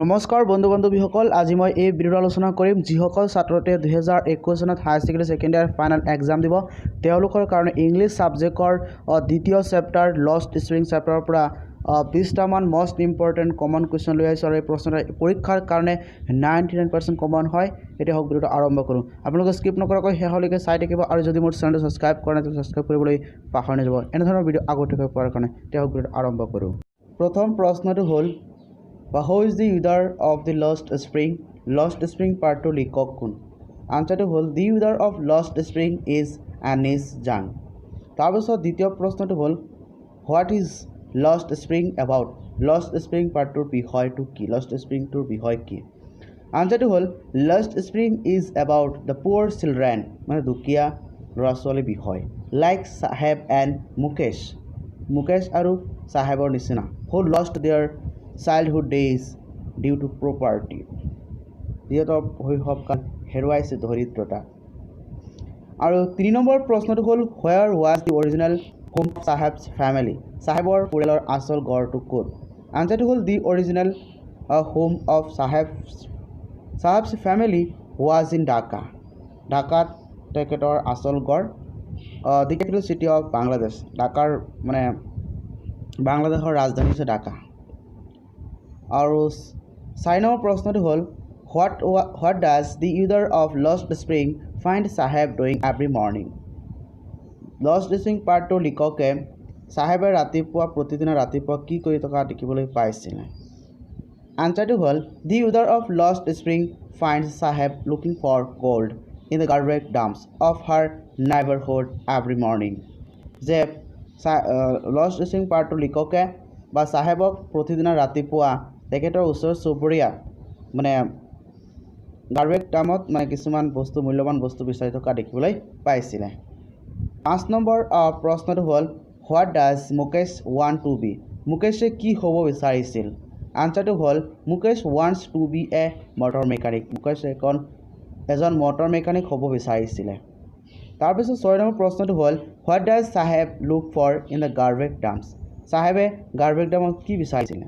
নমস্কাৰ বন্ধু বান্ধৱীসকল, আজি মই এই ভিডিঅ'ত আলোচনা কৰিম যিসকল ছাত্ৰতে 2021 চনত higher secondary second year final exam দিব তেওঁলোকৰ কাৰণে ইংলিছ ছাবজেক্টৰ দ্বিতীয় চেপ্টাৰ লষ্ট স্প্ৰিং চেপ্টাৰৰ পৰা 20টামান মষ্ট ইম্পৰ্টেণ্ট কমন কুৱেশ্যন লৈ আহিছোঁ আৰু এই প্ৰশ্নটো পৰীক্ষাৰ কাৰণে 99% কমন হয়। এতিয়া হওক ভিডিঅ'টো আৰম্ভ কৰোঁ। আপোনালোকে স্কিপ নকৰাকৈ শেষলৈকে চাই থাকিব আৰু যদি মোৰ চেনেলটো ছাবস্ক্ৰাইব কৰা নাই তেন্তে ছাবস্ক্ৰাইব কৰিবলৈ পাহৰি নাযাব এনেধৰণৰ ভিডিঅ' আগতীয়াকৈ পোৱাৰ কাৰণে। এতিয়া হওক ভিডিঅ'টো আৰম্ভ কৰোঁ। প্ৰথম প্ৰশ্নটো হ'ল Who is the author of the Lost Spring? Lost Spring part 2 লিখক কোন? আনসাৰটো হ'ল the author of Lost Spring is Anis Jung। তাৰপিছত দ্বিতীয় প্ৰশ্নটো হ'ল What is Lost Spring about? Lost Spring part 2 বিষয়টো কি? Lost Spring টোৰ বিষয় কি? আনসাৰটো হ'ল Lost Spring is about the poor children, মানে দুখীয়া ল'ৰা ছোৱালীৰ বিষয়, like Saheb and Mukesh আৰু চাহেবৰ নিচিনা, who lost their childhood days due to property, যিহেতু শৈশৱকাল হেৰুৱাইছে দৰিদ্ৰতা। আৰু 3 নম্বৰ প্ৰশ্নটো হ'ল where was the original home of Saheb's family? চাহেবৰ পৰিয়ালৰ আচল ঘৰটো ক'ত? আনসাৰটো হ'ল the original home of Saheb's family was in Dhaka। ঢাকাত তেখেতৰ আচল ঘৰ। the capital city of Bangladesh, ঢাকাৰ মানে বাংলাদেশৰ ৰাজধানী হৈছে ঢাকা। আৰু 4 নম্বৰ প্ৰশ্নটো হ'ল what does the author of Lost Spring find Saheb doing every morning? Lost Spring part 2 লিখকে চাহেবে প্ৰতিদিনে ৰাতিপুৱা কি কৰি থকা দেখিবলৈ পাইছিল? আনসাৰটো হ'ল the author of Lost Spring finds Saheb looking for gold in the garbage dumps of her neighborhood every morning। যে Lost Spring part 2 লিখকে বা চাহেবক প্ৰতিদিনে ৰাতিপুৱা তেখেতৰ ওচৰ চুবুৰীয়া মানে গাৰ্বেজ ডামত মানে কিছুমান বস্তু মূল্যৱান বস্তু বিচাৰি থকা দেখিবলৈ পাইছিলে। 5 নম্বৰ প্ৰশ্নটো হ'ল what does Mukesh want to be? মুকেশে কি হ'ব বিচাৰিছিল? আনসাৰটো হ'ল Mukesh wants to be a motor mechanic. মুকেশে এজন মটৰ মেকানিক হ'ব বিচাৰিছিলে। তাৰপিছত 6 নম্বৰ প্ৰশ্নটো হ'ল what does Saheb look for in the garbage dumps? চাহেবে গাৰ্বেজ ডামত কি বিচাৰিছিলে?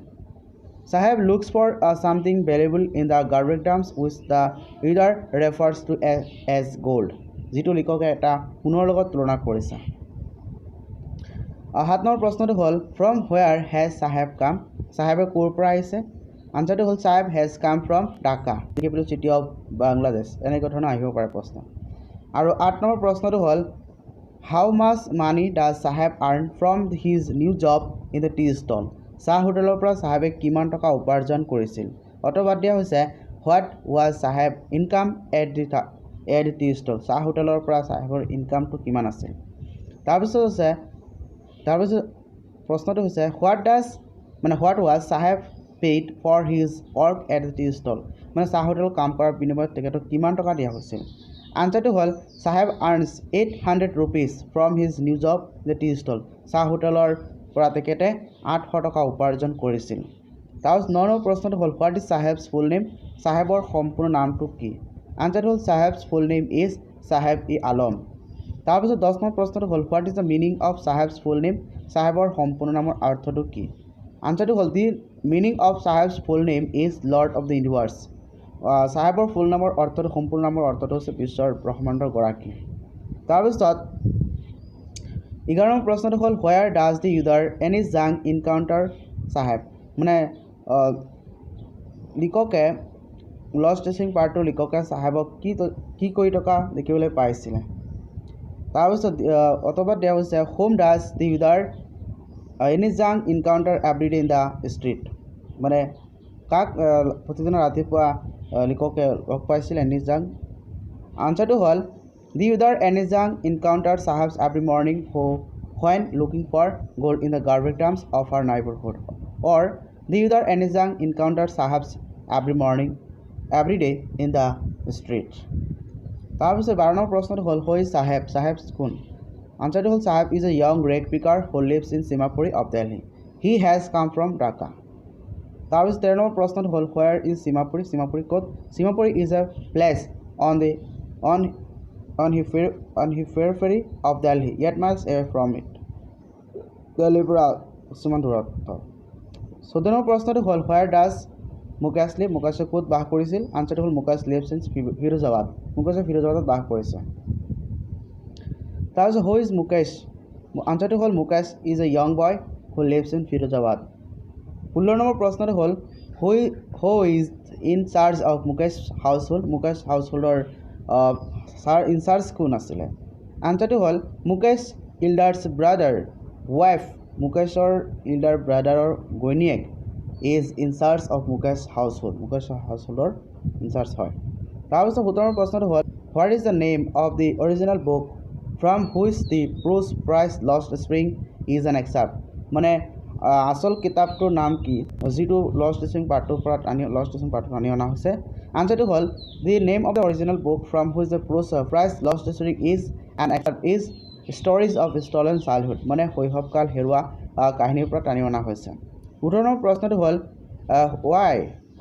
Saheb looks for something valuable in the garbage dumps which the reader refers to as gold, যিটো লিখকে এটা সোণৰ লগত তুলনা কৰিছে। 7 নম্বৰ প্ৰশ্নটো হ'ল from where has Saheb come? চাহেবে ক'ৰ পৰা আহিছে? আনসাৰটো হ'ল Saheb has come from Dhaka, the capital city of Bangladesh। এনেকুৱা ধৰণৰ আহিব পাৰে প্ৰশ্ন। আৰু 8 নম্বৰ প্ৰশ্নটো হ'ল how much money does Saheb earn from his new job in the tea stall? চাহ হোটেলৰ পৰা চাহেবে কিমান টকা উপাৰ্জন কৰিছিল? অথবা দিয়া হৈছে what was Saheb income at the tea stall? চাহ হোটেলৰ পৰা চাহেবৰ ইনকামটো কিমান আছিল? তাৰপিছত প্ৰশ্নটো হৈছে what was Saheb paid for his work at the tea stall? মানে চাহ হোটেলত কাম কৰাৰ বিনিময়ত তেখেতক কিমান টকা দিয়া হৈছিল? আনসাৰটো হ'ল চাহেব earns 800 rupees from his new job the T stall. চাহ হোটেলৰ পৰা তেখেতে 800 টকা উপাৰ্জন কৰিছিল। তাৰপিছত 9 নম্বৰ প্ৰশ্নটো হ'ল what is Saheb's full name? চাহেবৰ সম্পূৰ্ণ নামটো কি? আনসাৰটো হ'ল Saheb's full name is Saheb e Alam. তাৰপিছত 10 নম্বৰ প্ৰশ্নটো হ'ল what is the meaning of Saheb's full name? চাহেবৰ সম্পূৰ্ণ নামৰ অৰ্থটো কি? আনসাৰটো হ'ল the meaning of Saheb's full name is lord of the universe. চাহেবৰ ফুল নামৰ অৰ্থটো সম্পূৰ্ণ নামৰ অৰ্থটো হৈছে বিশ্বৰ ব্ৰহ্মাণ্ডৰ গৰাকী। তাৰপিছত 11 নম্বৰ প্ৰশ্নটো হ'ল where does the author Anees Jung ইনকাউণ্টাৰ চাহেব? মানে লিখকে লষ্ট স্প্ৰিং পাৰ্ট 2 লিখকে চাহেবক কি কৰি থকা দেখিবলৈ পাইছিলে? তাৰপিছত অথবা দিয়া হৈছে whom does the author Anees Jung encounter every day in the street? মানে কাক প্ৰতিদিনে ৰাতিপুৱা লিখকে লগ পাইছিল এনিছ জাং? আনসাৰটো হ'ল The author Anis Jung encountered Saheb every morning when looking for gold in the garbage dumps of her neighborhood. Or the author Anis Jung encountered Saheb every day in the street. তাৰপিছত 12 number প্ৰশ্নটো হ'ল who is Saheb? Saheb কোন? আনসাৰটো হ'ল Saheb is a young rag picker who lives in Simapuri of Delhi. He has come from Dhaka. তাৰপিছত 13 number প্ৰশ্নটো হ'ল where is Simapuri? Simapuri ক'ত? Simapuri is a place on the periphery of Delhi, yet miles away from it. Delhi পৰা কিছুমান দূৰত। 14 number প্ৰশ্নটো হ'ল where does মুকেশে ক'ত বাস কৰিছিল আনসাৰটো হ'ল মুকেশ লিভছ ইন ফিৰোজাবাদ মুকেশে ফিৰোজাবাদত বাস কৰিছে তাৰপিছত হু ইজ মুকেশ আনসাৰটো হ'ল Mukesh is a young boy who lives in Firozabad 16 number প্ৰশ্নটো হ'ল who is in charge of Mukesh household Mukesh হাউচহোল্ডৰ ইনচাৰ্জ কোন আছিলে আনসাৰটো হ'ল মুকেশ ইল্ডাৰ্ছ ব্ৰাদাৰ ৱাইফ মুকেশৰ ইল্ডাৰ ব্ৰাদাৰৰ ঘৈণীয়েক is in charge of Mukesh household Mukesh হাউচহোল্ডৰ ইনচাৰ্জ হয় তাৰপিছত 17 প্ৰশ্নটো হ'ল what is the name of the original book from which the prose prize lost spring is an excerpt মানে আসল কিতাপটোৰ নাম কি যিটো লষ্ট স্প্ৰিং পাৰ্টটোৰ পৰা আনি অনা হৈছে আনসাৰটো হ'ল the name of the original book from which the prose prize lost spring is an excerpt is stories of stolen childhood মানে শৈশৱকাল হেৰুৱা কাহিনীৰ পৰা টানি অনা হৈছে 18 নম্বৰ প্ৰশ্নটো হ'ল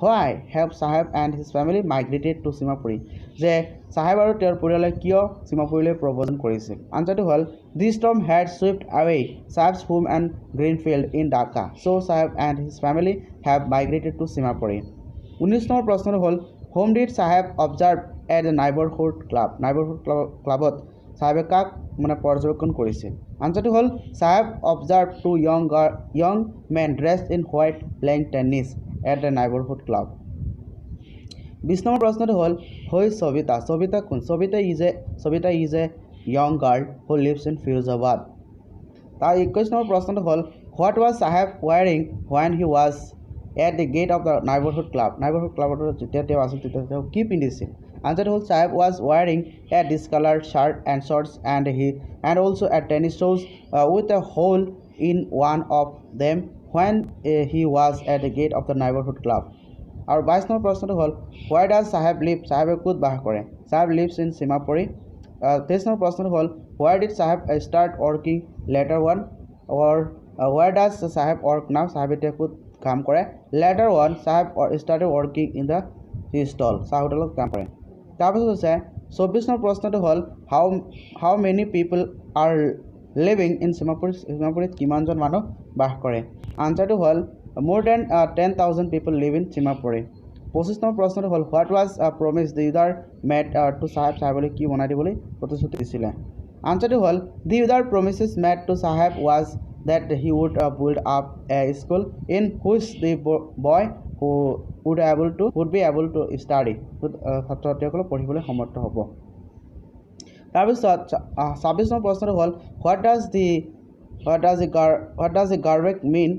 why have Saheb and his family migrated to Seemapuri যে চাহেব আৰু তেওঁৰ পৰিয়ালে কিয় সীমাপুৰীলৈ প্ৰব্ৰজন কৰিছিল আনসাৰটো হ'ল দি storm had swept away Saheb's home and green field in Dhaka so' Saheb and his family have migrated to Seemapuri 19 number প্ৰশ্নটো হ'ল whom did Saheb observe at the neighbourhood ক্লাবত চাহেবে কাক মানে পৰ্যবেক্ষণ কৰিছিল আনসাৰটো হ'ল Saheb observe two young men dressed in white playing tennis at the neighbourhood club 20 number প্ৰশ্নটো হ'ল হৈ সবিতা কোন Savita is a young girl who lives in Firozabad তাৰ 21 নম্বৰ প্ৰশ্নটো হ'ল what was Saheb wearing when he was at the gate of the neighbourhood ক্লাবত যেতিয়া তেওঁ আছিল তেতিয়া তেওঁ কি পিন্ধিছিল আনসাৰটো হ'ল Saheb was wearing a discoloured shirt and shorts and also' at tennis শ্ব'জ with a hole in one of them when he was at the gate of the neighborhood club আৰু 22 নম্বৰ প্ৰশ্নটো হ'ল where does চাহেব live চাহেবে ক'ত বাস কৰে চাহেব lives in Seemapuri 23 number প্ৰশ্নটো হ'ল where did Saheb start working later on or where does Saheb work now চাহেব এতিয়া ক'ত কাম কৰে later on Saheb started working in the tea stall চাহ হোটেলত কাম কৰে তাৰপিছত হৈছে 24 নম্বৰ প্ৰশ্নটো হ'ল how many people are living in সীমাপুৰীত কিমানজন মানুহ বাস কৰে আনসাৰটো হ'ল more than 10,000 people live in Seemapuri 25 number প্ৰশ্নটো হ'ল what was promised the other made to চাহেবলৈ কি বনাই দিবলৈ প্ৰতিশ্ৰুতি দিছিলে আনসাৰটো হ'ল the other promises made to Saheb was that he would build up a school in which the boy who would be able to study ছাত্ৰসকলক পঢ়িবলৈ সমৰ্থ হ'ব তাৰপিছত 26 নম্বৰ প্ৰশ্নটো হ'ল what does the garbage mean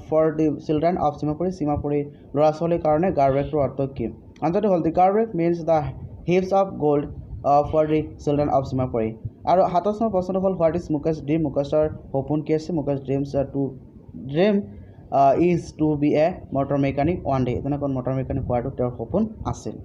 for the children of Seemapuri ল'ৰা ছোৱালীৰ কাৰণে গাৰ্বেজৰ অৰ্থ কি আনসাৰটো হ'ল the garbage means the heaps of gold for the children of Seemapuri আৰু 27 নম্বৰ প্ৰশ্নটো হ'ল what is মুকেশ dream মুকেশৰ সপোন কি আছে Mukesh dream is to be a motor mechanic one day তেনেকৈ মটৰ মেকানিক হোৱাটো তেওঁৰ সপোন আছিল